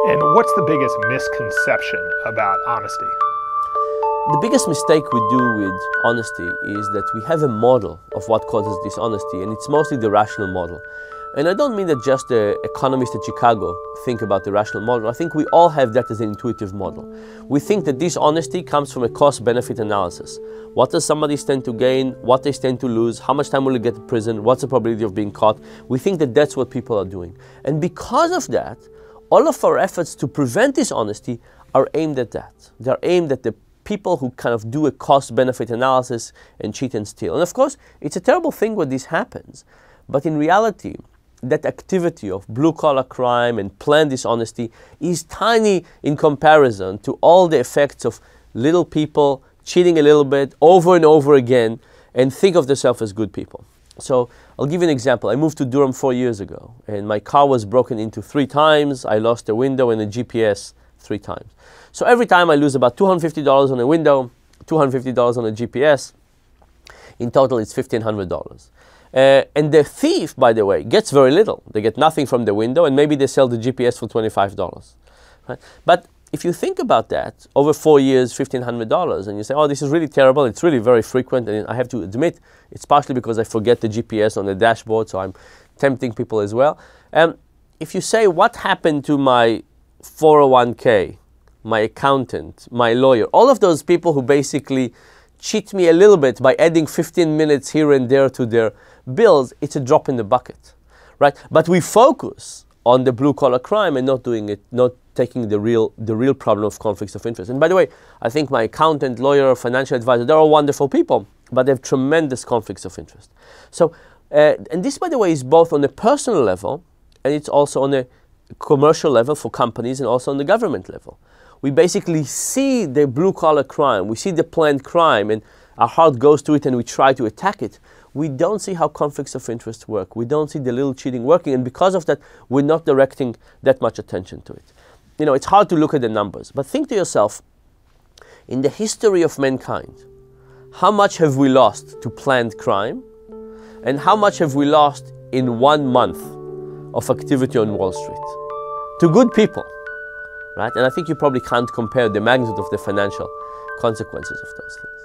And what's the biggest misconception about honesty? The biggest mistake we do with honesty is that we have a model of what causes dishonesty, and it's mostly the rational model. And I don't mean that just the economists at Chicago think about the rational model. I think we all have that as an intuitive model. We think that dishonesty comes from a cost-benefit analysis. What does somebody stand to gain? What they stand to lose? How much time will they get to prison? What's the probability of being caught? We think that that's what people are doing. And because of that, all of our efforts to prevent dishonesty are aimed at that. They're aimed at the people who kind of do a cost-benefit analysis and cheat and steal. And of course, it's a terrible thing when this happens. But in reality, that activity of blue-collar crime and planned dishonesty is tiny in comparison to all the effects of little people cheating a little bit over and over again and think of themselves as good people. So I'll give you an example. I moved to Durham 4 years ago, and my car was broken into 3 times. I lost a window and a GPS 3 times. So every time I lose about $250 on a window, $250 on a GPS. In total, it's $1,500. And the thief, by the way, gets very little. They get nothing from the window, and maybe they sell the GPS for $25. Right? But if you think about that, over 4 years, $1,500, and you say, oh, this is really terrible, it's really very frequent, and I have to admit, it's partially because I forget the GPS on the dashboard, so I'm tempting people as well. If you say, what happened to my 401k, my accountant, my lawyer, all of those people who basically cheat me a little bit by adding 15 minutes here and there to their bills, it's a drop in the bucket, right? But we focus on the blue-collar crime and not doing it, not taking the real problem of conflicts of interest. And by the way, I think my accountant, lawyer, financial advisor, they're all wonderful people, but they have tremendous conflicts of interest. So, and this, by the way, is both on a personal level, and it's also on a commercial level for companies, and also on the government level. We basically see the blue-collar crime, we see the planned crime, and our heart goes to it and we try to attack it. We don't see how conflicts of interest work. We don't see the little cheating working, and because of that, we're not directing that much attention to it. You know, it's hard to look at the numbers, but think to yourself, in the history of mankind, how much have we lost to planned crime, and how much have we lost in 1 month of activity on Wall Street? To good people, right? And I think you probably can't compare the magnitude of the financial consequences of those things.